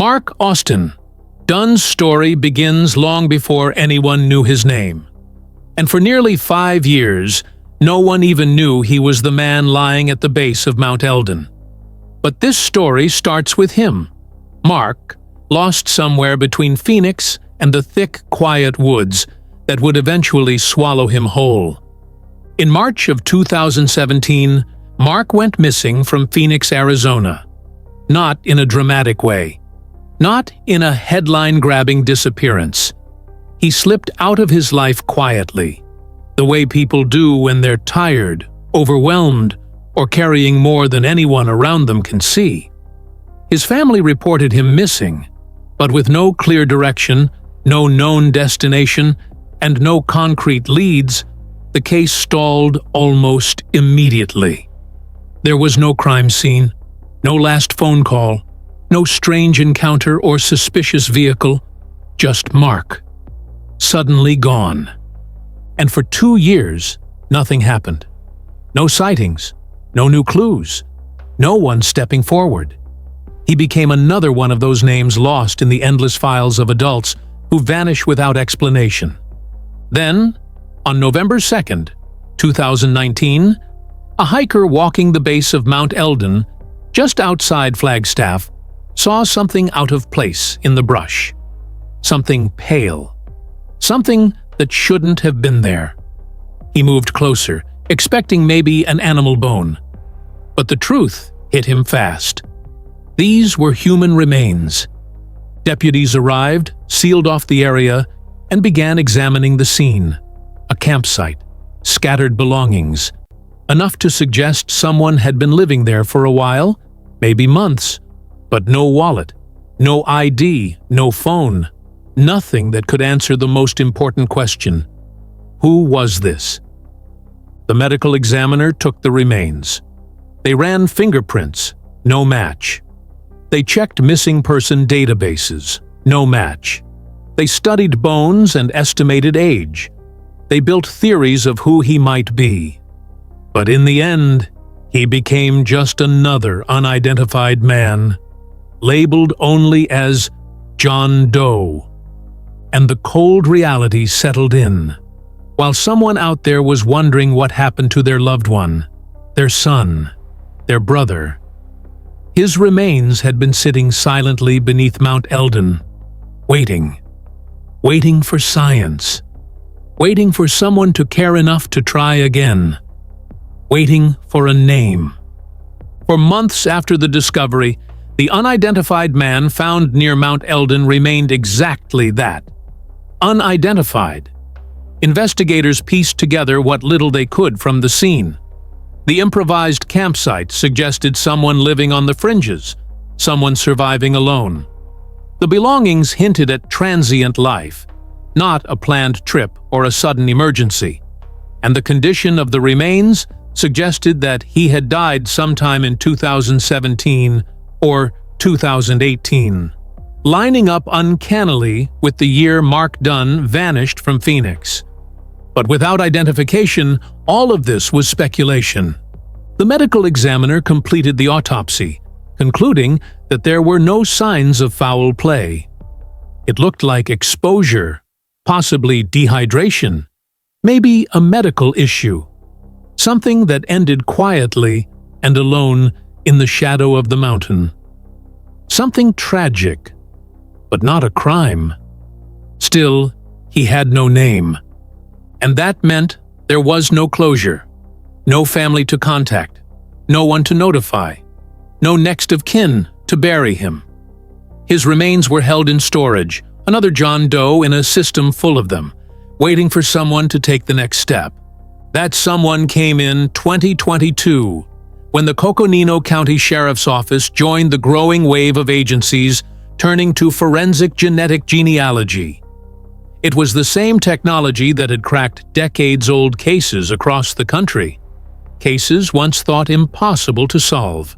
Mark Austin Dunne's story begins long before anyone knew his name. And for nearly 5 years, no one even knew he was the man lying at the base of Mount Elden. But this story starts with him. Mark, lost somewhere between Phoenix and the thick, quiet woods that would eventually swallow him whole. In March of 2017, Mark went missing from Phoenix, Arizona. Not in a dramatic way. Not in a headline-grabbing disappearance. He slipped out of his life quietly, the way people do when they're tired, overwhelmed, or carrying more than anyone around them can see. His family reported him missing, but with no clear direction, no known destination, and no concrete leads, the case stalled almost immediately. There was no crime scene, no last phone call, no strange encounter or suspicious vehicle, just Mark. Suddenly gone. And for 2 years, nothing happened. No sightings, no new clues, no one stepping forward. He became another one of those names lost in the endless files of adults who vanish without explanation. Then, on November 2nd, 2019, a hiker walking the base of Mount Elden, just outside Flagstaff, saw something out of place in the brush. Something pale. Something that shouldn't have been there. He moved closer, expecting maybe an animal bone. But the truth hit him fast. These were human remains. Deputies arrived, sealed off the area, and began examining the scene. A campsite, scattered belongings, enough to suggest someone had been living there for a while, maybe months, but no wallet, no ID, no phone, nothing that could answer the most important question. Who was this? The medical examiner took the remains. They ran fingerprints, no match. They checked missing person databases, no match. They studied bones and estimated age. They built theories of who he might be. But in the end, he became just another unidentified man, labeled only as John Doe. And the cold reality settled in, while someone out there was wondering what happened to their loved one, their son, their brother. His remains had been sitting silently beneath Mount Elden, waiting for science, waiting for someone to care enough to try again, waiting for a name. For months after the discovery, the unidentified man found near Mount Elden remained exactly that. Unidentified. Investigators pieced together what little they could from the scene. The improvised campsite suggested someone living on the fringes, someone surviving alone. The belongings hinted at transient life, not a planned trip or a sudden emergency. And the condition of the remains suggested that he had died sometime in 2017 or 2018, lining up uncannily with the year Mark Dunne vanished from Phoenix. But without identification, all of this was speculation. The medical examiner completed the autopsy, concluding that there were no signs of foul play. It looked like exposure, possibly dehydration, maybe a medical issue, something that ended quietly and alone in the shadow of the mountain. Something tragic, but not a crime. Still, he had no name. And that meant there was no closure, no family to contact, no one to notify, no next of kin to bury him. His remains were held in storage, another John Doe in a system full of them, waiting for someone to take the next step. That someone came in 2022, when the Coconino County Sheriff's Office joined the growing wave of agencies turning to forensic genetic genealogy. It was the same technology that had cracked decades-old cases across the country, cases once thought impossible to solve.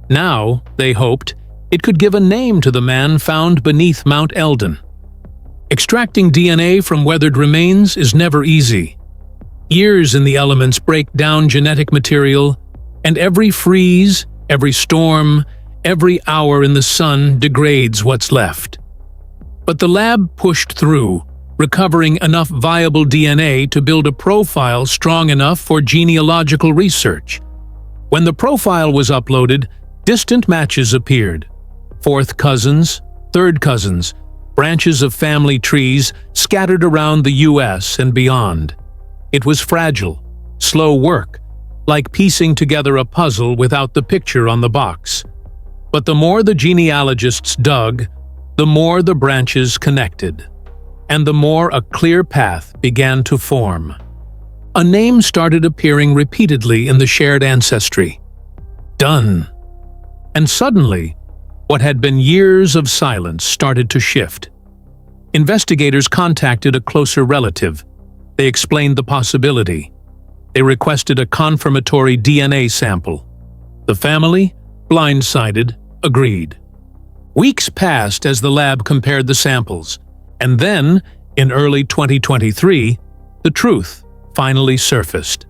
Now, they hoped, it could give a name to the man found beneath Mount Elden. Extracting DNA from weathered remains is never easy. Years in the elements break down genetic material, and every freeze, every storm, Every hour in the sun degrades what's left. But the lab pushed through, recovering enough viable DNA to build a profile strong enough for genealogical research. When the profile was uploaded, distant matches appeared. Fourth cousins, third cousins, branches of family trees scattered around the US and beyond. It was fragile, slow work, like piecing together a puzzle without the picture on the box. But the more the genealogists dug, the more the branches connected, and the more a clear path began to form. A name started appearing repeatedly in the shared ancestry: Dunne. And suddenly, what had been years of silence started to shift. Investigators contacted a closer relative. They explained the possibility. They requested a confirmatory DNA sample. The family, blindsided, agreed. Weeks passed as the lab compared the samples, and then, in early 2023, the truth finally surfaced.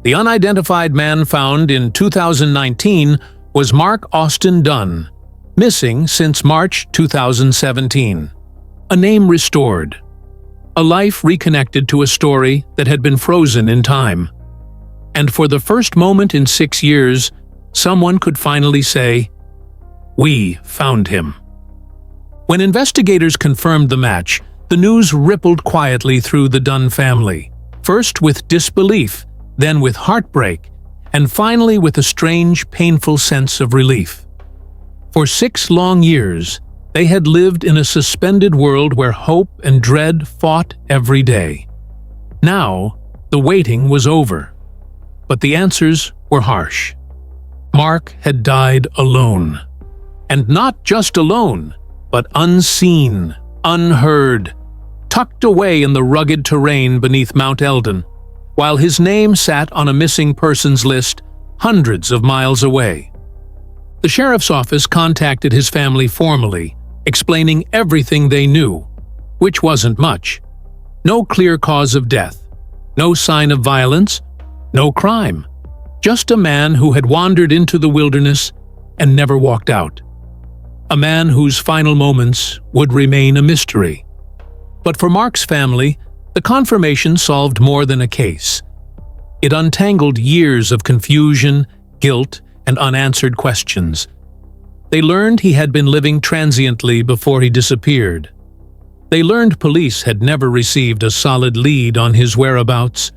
The unidentified man found in 2019 was Mark Austin Dunne, missing since March 2017. A name restored. A life reconnected to a story that had been frozen in time. And for the first moment in 6 years, someone could finally say, "We found him." When investigators confirmed the match, the news rippled quietly through the Dunne family, first with disbelief, then with heartbreak, and finally with a strange, painful sense of relief. For 6 long years, they had lived in a suspended world where hope and dread fought every day. Now, the waiting was over, but the answers were harsh. Mark had died alone. And not just alone, but unseen, unheard, tucked away in the rugged terrain beneath Mount Elden, while his name sat on a missing persons list hundreds of miles away. The sheriff's office contacted his family formally, explaining everything they knew, which wasn't much. No clear cause of death, no sign of violence, no crime. Just a man who had wandered into the wilderness and never walked out. A man whose final moments would remain a mystery. But for Mark's family, the confirmation solved more than a case. It untangled years of confusion, guilt, and unanswered questions. They learned he had been living transiently before he disappeared. They learned police had never received a solid lead on his whereabouts,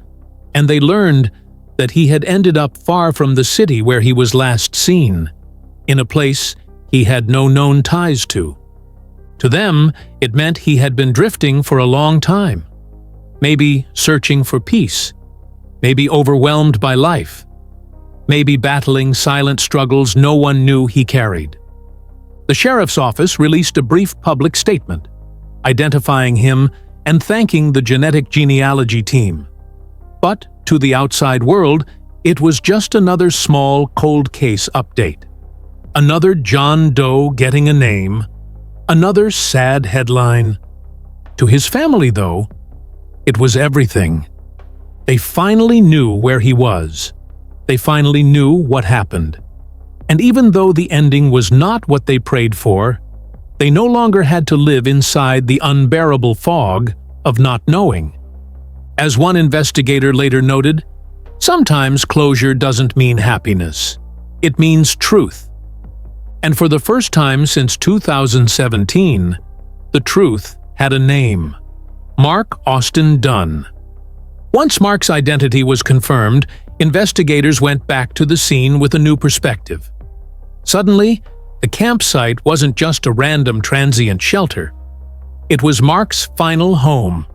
and they learned that he had ended up far from the city where he was last seen, in a place he had no known ties to. To them, it meant he had been drifting for a long time, maybe searching for peace, maybe overwhelmed by life, maybe battling silent struggles no one knew he carried. The sheriff's office released a brief public statement, identifying him and thanking the genetic genealogy team. But to the outside world, it was just another small cold case update. Another John Doe getting a name, another sad headline. To his family, though, it was everything. They finally knew where he was. They finally knew what happened. And even though the ending was not what they prayed for, they no longer had to live inside the unbearable fog of not knowing. As one investigator later noted, sometimes closure doesn't mean happiness. It means truth. And for the first time since 2017, the truth had a name: Mark Austin Dunne. Once Mark's identity was confirmed, investigators went back to the scene with a new perspective. Suddenly, the campsite wasn't just a random transient shelter. It was Mark's final home.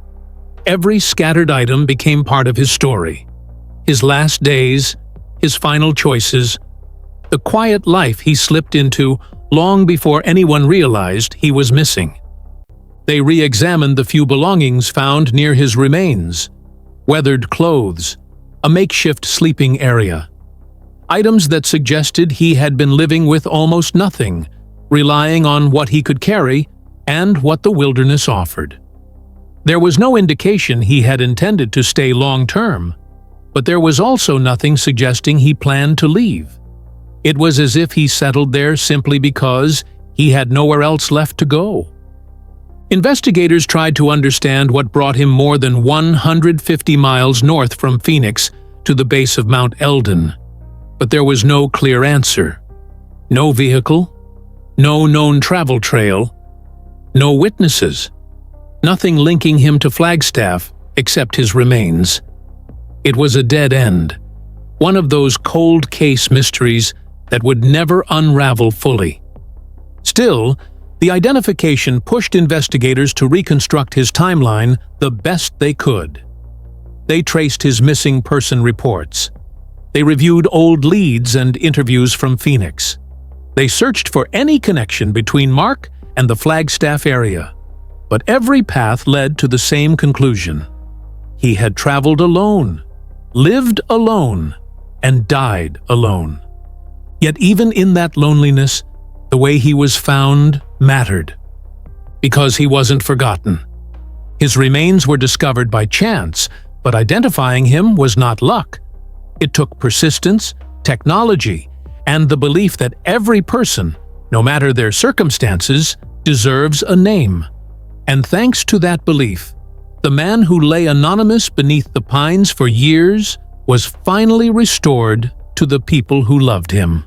Every scattered item became part of his story. His last days, his final choices, the quiet life he slipped into long before anyone realized he was missing. They re-examined the few belongings found near his remains: weathered clothes, a makeshift sleeping area, items that suggested he had been living with almost nothing, relying on what he could carry and what the wilderness offered. There was no indication he had intended to stay long-term, but there was also nothing suggesting he planned to leave. It was as if he settled there simply because he had nowhere else left to go. Investigators tried to understand what brought him more than 150 miles north from Phoenix to the base of Mount Elden, but there was no clear answer. No vehicle, no known travel trail, no witnesses, nothing linking him to Flagstaff except his remains. It was a dead end, one of those cold case mysteries that would never unravel fully. Still, the identification pushed investigators to reconstruct his timeline the best they could. They traced his missing person reports. They reviewed old leads and interviews from Phoenix. They searched for any connection between Mark and the Flagstaff area. But every path led to the same conclusion. He had traveled alone, lived alone, and died alone. Yet even in that loneliness, the way he was found mattered. Because he wasn't forgotten. His remains were discovered by chance, but identifying him was not luck. It took persistence, technology, and the belief that every person, no matter their circumstances, deserves a name. And thanks to that belief, the man who lay anonymous beneath the pines for years was finally restored to the people who loved him.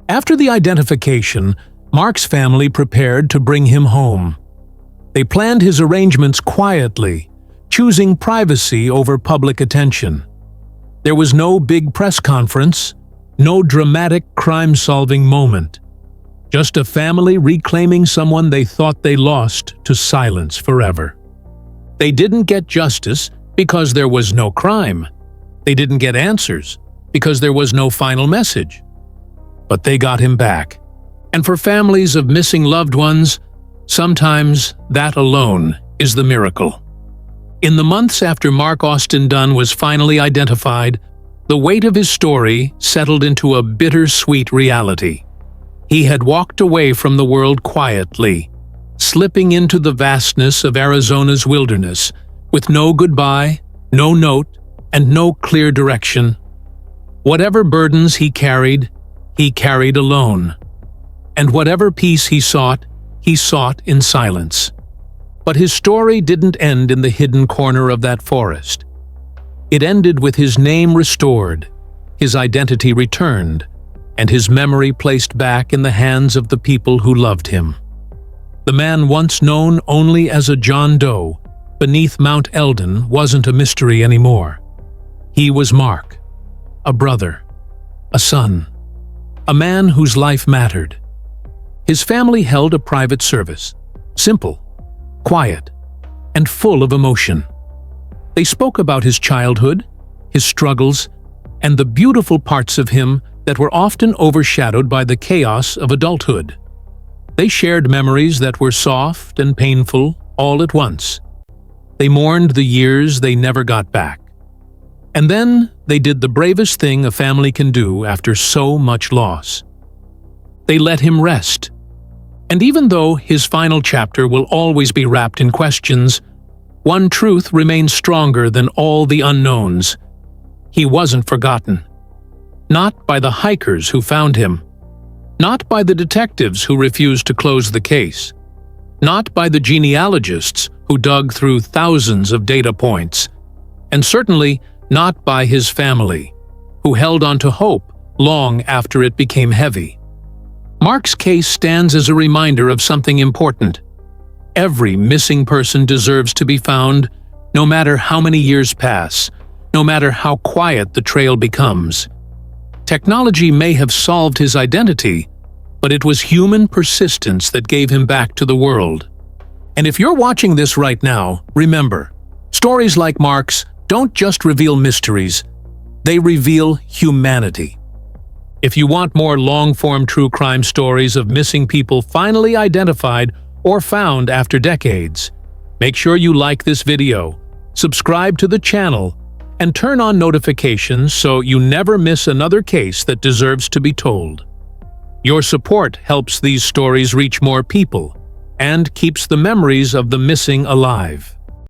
After the identification, Mark's family prepared to bring him home. They planned his arrangements quietly, choosing privacy over public attention. There was no big press conference, no dramatic crime-solving moment. Just a family reclaiming someone they thought they lost to silence forever. They didn't get justice because there was no crime. They didn't get answers because there was no final message. But they got him back. And for families of missing loved ones, sometimes that alone is the miracle. In the months after Mark Austin Dunne was finally identified, the weight of his story settled into a bittersweet reality. He had walked away from the world quietly, slipping into the vastness of Arizona's wilderness, with no goodbye, no note, and no clear direction. Whatever burdens he carried alone. And whatever peace he sought in silence. But his story didn't end in the hidden corner of that forest. It ended with his name restored, his identity returned, and his memory placed back in the hands of the people who loved him. The man once known only as a John Doe beneath Mount Elden wasn't a mystery anymore. He was Mark, a brother, a son, a man whose life mattered. His family held a private service, simple, quiet, and full of emotion. They spoke about his childhood, his struggles, and the beautiful parts of him that were often overshadowed by the chaos of adulthood. They shared memories that were soft and painful all at once. They mourned the years they never got back. And then they did the bravest thing a family can do after so much loss. They let him rest. And even though his final chapter will always be wrapped in questions, one truth remains stronger than all the unknowns. He wasn't forgotten. Not by the hikers who found him. Not by the detectives who refused to close the case. Not by the genealogists who dug through thousands of data points. And certainly not by his family, who held on to hope long after it became heavy. Mark's case stands as a reminder of something important. Every missing person deserves to be found, no matter how many years pass, no matter how quiet the trail becomes. Technology may have solved his identity, but it was human persistence that gave him back to the world. And if you're watching this right now, remember, stories like Mark's don't just reveal mysteries, they reveal humanity. If you want more long-form true crime stories of missing people finally identified or found after decades, make sure you like this video, subscribe to the channel, and turn on notifications so you never miss another case that deserves to be told. Your support helps these stories reach more people and keeps the memories of the missing alive.